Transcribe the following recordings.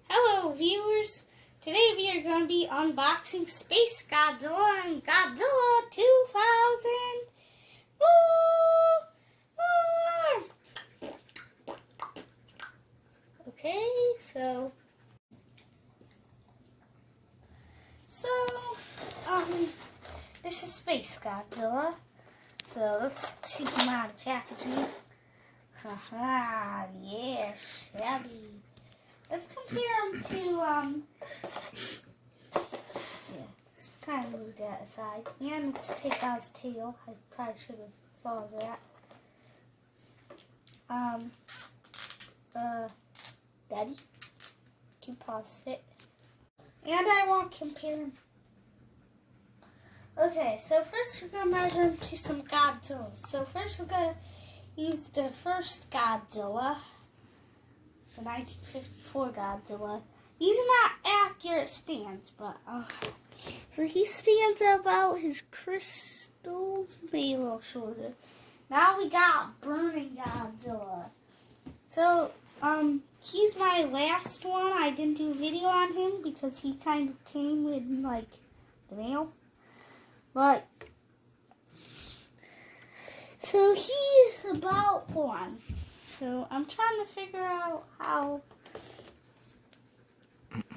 Hello viewers, today we are going to be unboxing Space Godzilla and Godzilla 2004. Okay, so this is Space Godzilla. So let's take him out of the packaging. Haha, yeah, shabby. Let's compare him to, let's kind of move that aside. And let's take out his tail. I probably should have thought of that. Daddy, can you pause it? And I want to compare him. Okay, so first we're going to measure him to some Godzilla. So first we're going to use the first Godzilla. The 1954 Godzilla. These are not accurate stands, but so he stands about his crystals, maybe a little shorter. Now we got Burning Godzilla. So he's my last one. I didn't do a video on him because he kind of came with like the mail, but so he is about one. So I'm trying to figure out how.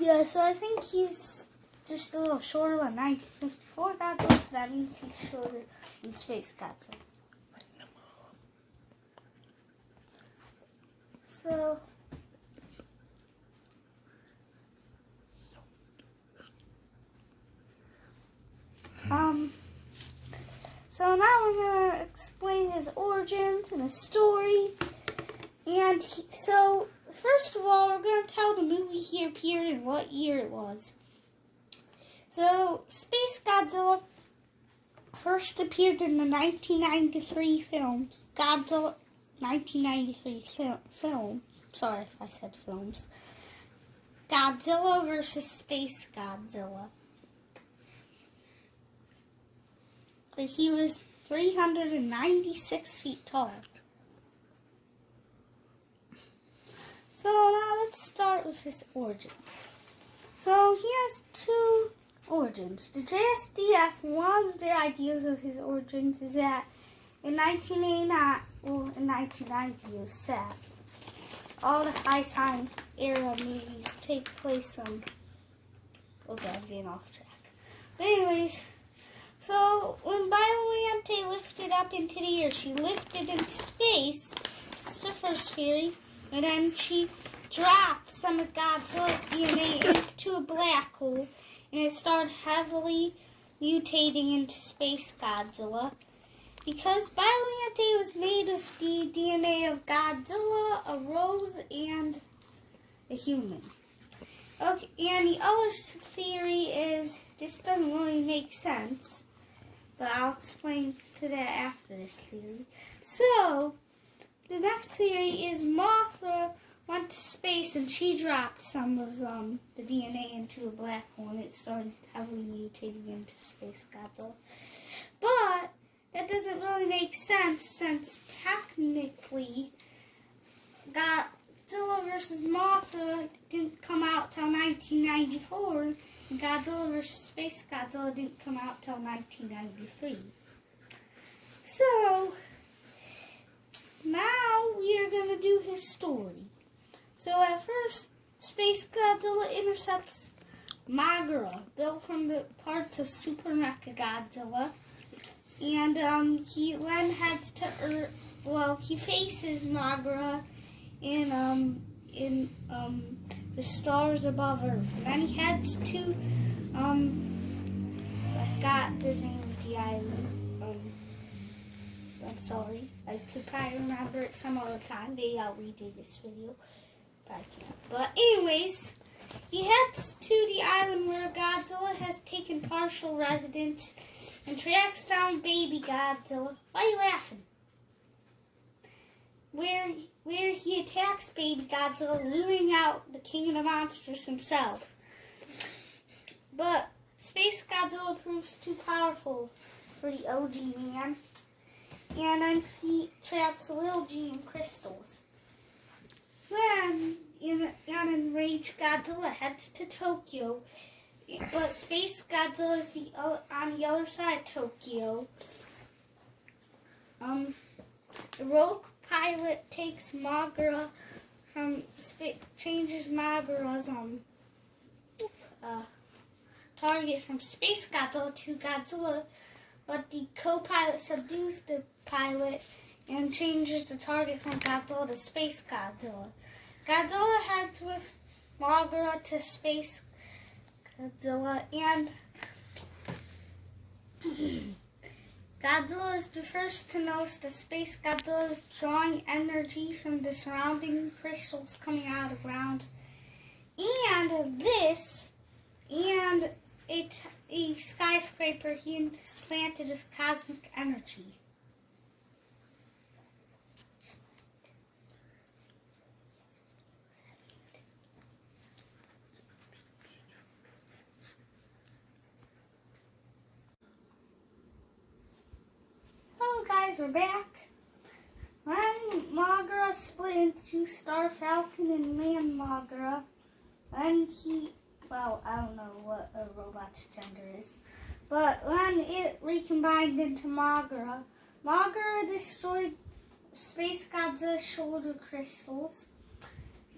Yeah, so I think he's just a little shorter than 1954 Godzilla, so that means he's shorter than Space Godzilla. So now we're gonna explain his origins and his story. And so, first of all, we're going to tell the movie he appeared in, what year it was. So, Space Godzilla first appeared in the 1993 films. Godzilla, 1993 film. Sorry if I said films. Godzilla versus Space Godzilla. But he was 396 feet tall. So now let's start with his origins. So he has two origins. The JSDF, one of their ideas of his origins is that in 1990 it was set. All the high time era movies take place okay, I'm getting off track. But anyways, so when Biollante lifted up into the air, she lifted into space. This is the first theory. And then she dropped some of Godzilla's DNA into a black hole, and it started heavily mutating into Space Godzilla. Because Biollante was made of the DNA of Godzilla, a rose, and a human. Okay, and the other theory is, this doesn't really make sense, but I'll explain to that after this theory. So, the next theory is Mothra went to space and she dropped some of the DNA into a black hole and it started heavily mutating into Space Godzilla. But that doesn't really make sense since technically Godzilla vs. Mothra didn't come out till 1994 and Godzilla vs. Space Godzilla didn't come out till 1993. So now we are going to do his story. So at first, Space Godzilla intercepts Mothra, built from the parts of Super Mechagodzilla, and he then heads to Earth. Well, he faces Mothra in the stars above Earth, and then he heads to I forgot the name of the island. I'm sorry. I could probably remember it some other time. Maybe I'll redo this video. But I can't. But anyways, he heads to the island where Godzilla has taken partial residence and tracks down baby Godzilla. Why are you laughing? Where he attacks baby Godzilla, luring out the king of the monsters himself. But Space Godzilla proves too powerful for the OG man. And then he traps Little G in crystals. Then, an enraged Godzilla heads to Tokyo. But Space Godzilla is on the other side of Tokyo. The rogue pilot takes Magura changes Magura's target from Space Godzilla to Godzilla, but the co-pilot subdues the pilot and changes the target from Godzilla to Space Godzilla. Godzilla heads with Magura to Space Godzilla, and Godzilla is the first to notice that Space Godzilla is drawing energy from the surrounding crystals coming out of the ground. And a skyscraper he implanted with cosmic energy. Hello guys, we're back. When Magura split into Star Falcon and Man Magura, and I don't know what a robot's gender is, but when it recombined into Magura, Magura destroyed Space Godzilla's shoulder crystals,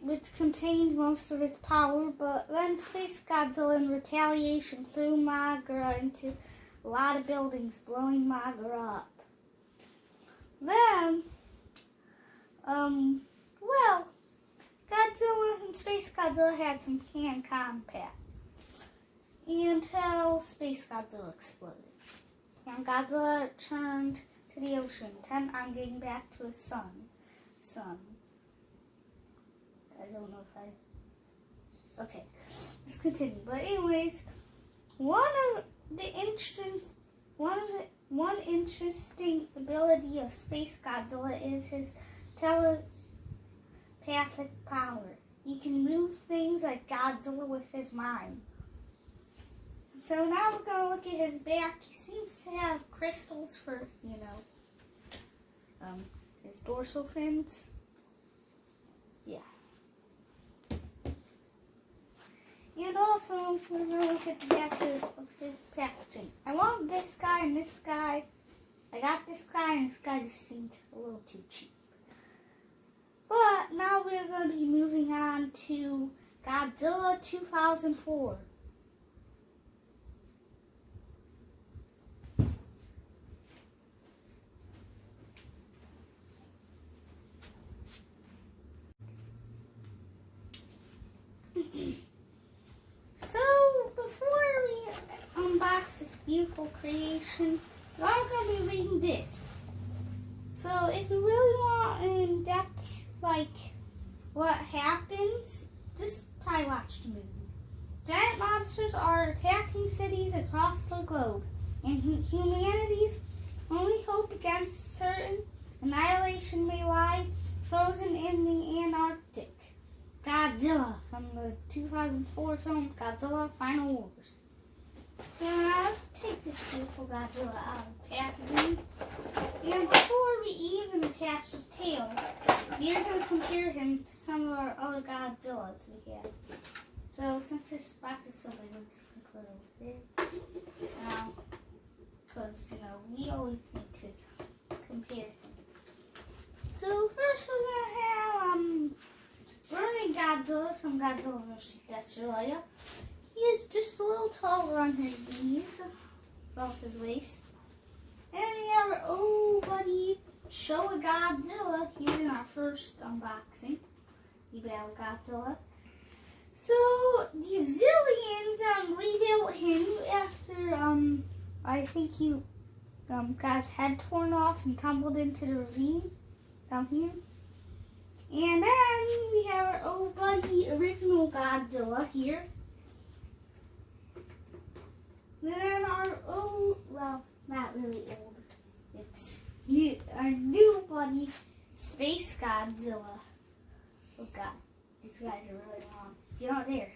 which contained most of its power, but then Space Godzilla in retaliation threw Magura into a lot of buildings, blowing Magura up. Then, Godzilla and Space Godzilla had some hand combat until Space Godzilla exploded. And Godzilla turned to the ocean, intent on getting back to his son. I don't know if okay, let's continue. But anyways, one interesting ability of Space Godzilla is his telepathic power. He can move things like Godzilla with his mind. So now we're going to look at his back. He seems to have crystals for, his dorsal fins. Yeah. And also, we're going to look at the back of his packaging. I want this guy and this guy. I got this guy and this guy just seemed a little too cheap. But now we're going to be moving on to Godzilla 2004. So, before we unbox this beautiful creation, we're going to be reading this. So, if you really want an in-depth, what happens, just probably watch the movie. Giant monsters are attacking cities across the globe, and humanity's only hope against certain annihilation may lie frozen in the Antarctic. Godzilla, from the 2004 film Godzilla Final Wars. So now let's take this beautiful Godzilla out of the packaging. And before we even attach his tail, we are going to compare him to some of our other Godzillas we have. So since this box is so big, I'm just going to put it over there. Now, because, we always need to compare him. So first we're going to have Burning Godzilla from Godzilla vs. Destroyer. He is just a little taller on his knees, off his waist. And we have our old buddy Showa Godzilla here in our first unboxing. We battle Godzilla. So the Zillions rebuilt him after I think he got his head torn off and tumbled into the ravine down here. And then we have our old buddy original Godzilla here. And then our old, well, not really old. It's our new buddy Space Godzilla. Oh god, these guys are really long. Get out there.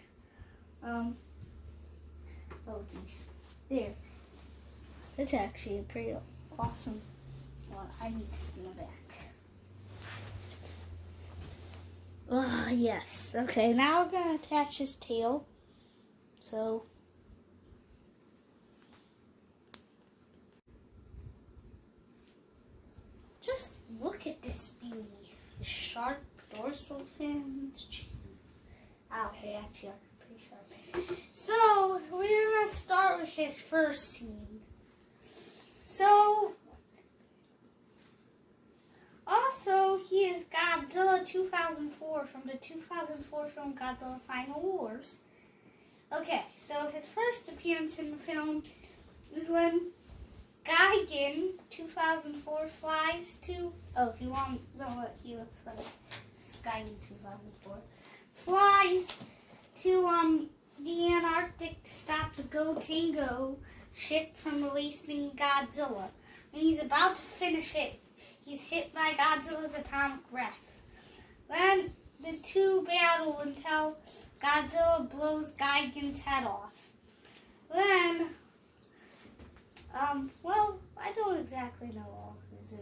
Oh, jeez. There. That's actually a pretty awesome one. I need to stand back. Yes. Okay, now we're going to attach his tail. So, just look at this beauty. The sharp dorsal fins. Jeez. Ow, they actually are pretty sharp. So, we're going to start with his first scene. So, also, he is Godzilla 2004 from the 2004 film Godzilla Final Wars. Okay, so his first appearance in the film is when Gigan 2004 flies to... Oh, if you want to know what he looks like, Gigan 2004 flies to the Antarctic to stop the Go Tango ship from releasing Godzilla. When he's about to finish it, he's hit by Godzilla's atomic breath. Then the two battle until Godzilla blows Gigan's head off. Then, well, I don't exactly know all his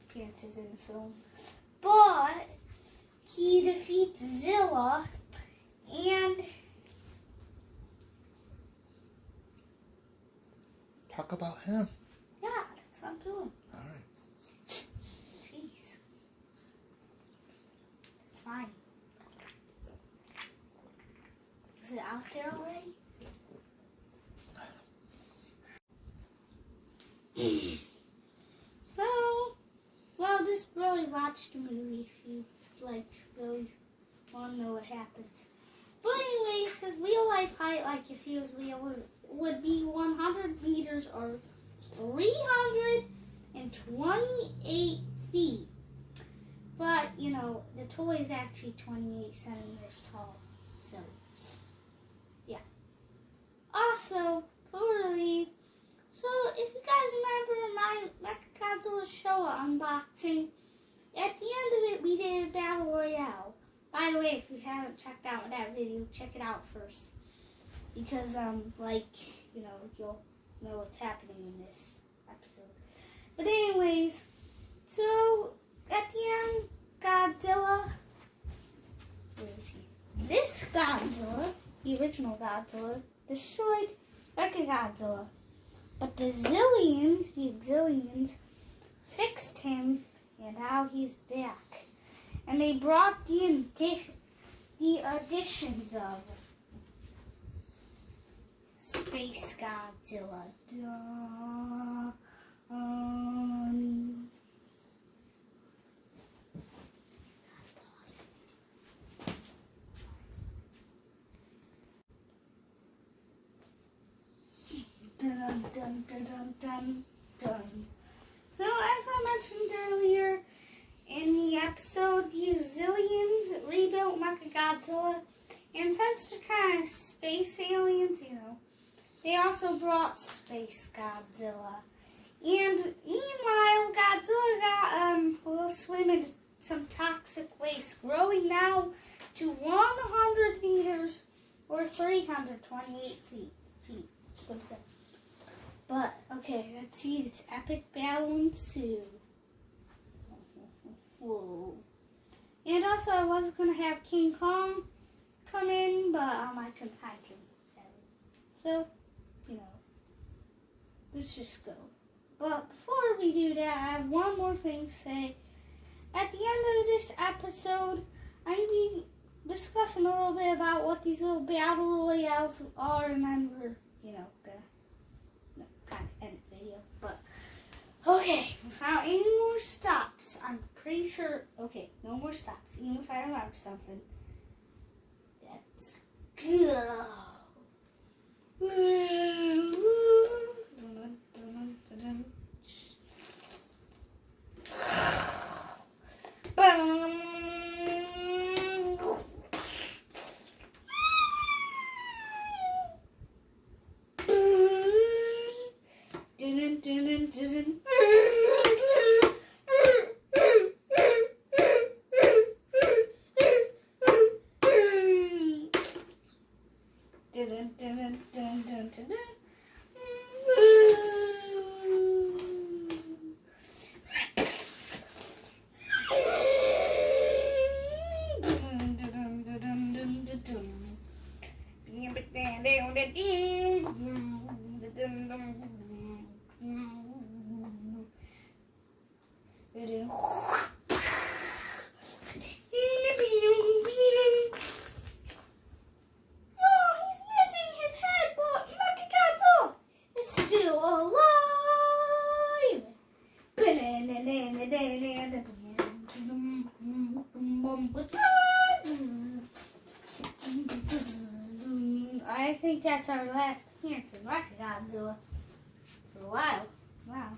appearances in the film, but he defeats Zilla and... Talk about him. Yeah, that's what I'm doing. All right. Jeez. It's fine. Is it out there already? So, well, just really watch the movie if you, really want to know what happens. But anyways, his real life height, if he was real, would be 100 meters or 328 feet. But, the toy is actually 28 centimeters tall. So, yeah. Also, poorly. So, if you guys remember my Mechagodzilla show unboxing, at the end of it, we did a battle royale. By the way, if you haven't checked out that video, check it out first. Because, you'll know what's happening in this episode. But anyways, so, at the end, Godzilla, where is he? This Godzilla, the original Godzilla, destroyed Mechagodzilla. But the Exilians, fixed him, and now he's back. And they brought the additions of Space Godzilla. Dun, dun, dun, dun, dun, dun. So, as I mentioned earlier, in the episode, the Exilians rebuilt Mechagodzilla, and since they're kind of space aliens, they also brought Space Godzilla. And meanwhile, Godzilla got a little swim in some toxic waste, growing now to 100 meters or 328 feet. But, okay, let's see, this epic battle ensue. Whoa. And also, I was going to have King Kong come in, but I couldn't find him. So, let's just go. But before we do that, I have one more thing to say. At the end of this episode, I'm going to be discussing a little bit about what these little battle royales are, and then we're, kind of end the video. But, okay, without any more stops, I'm pretty sure, okay, no more stops, even if I remember something. Let's go. Still alive. I think that's our last appearance in Godzilla for a while. Wow.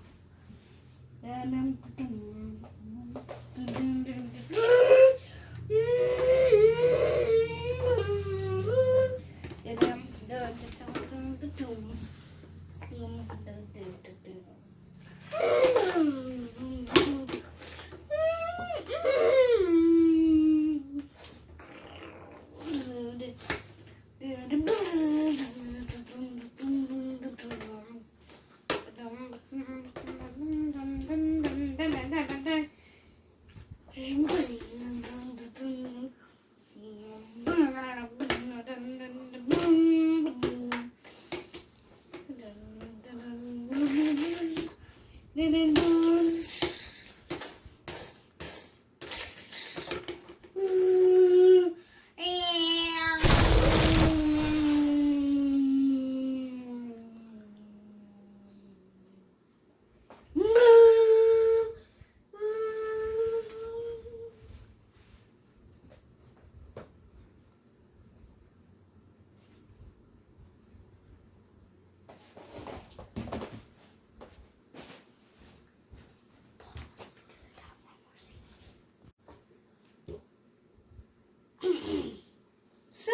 So,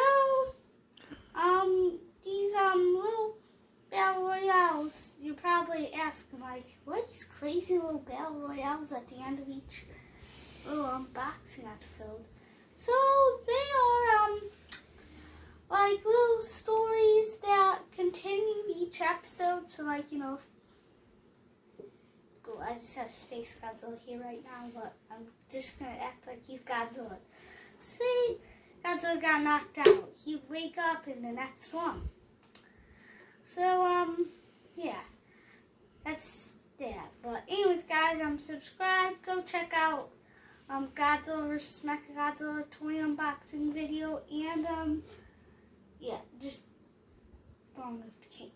these little battle royales, you're probably asking like, what are these crazy little battle royales at the end of each little unboxing episode? So they are like little stories that continue each episode. So like, you know, I just have Space Godzilla here right now, but I'm just gonna act like he's Godzilla. See, Godzilla got knocked out. He'd wake up in the next one. So, yeah. That's that. But anyways, guys, subscribe. Go check out Godzilla vs. Mechagodzilla toy unboxing video. And, yeah, just long live the king.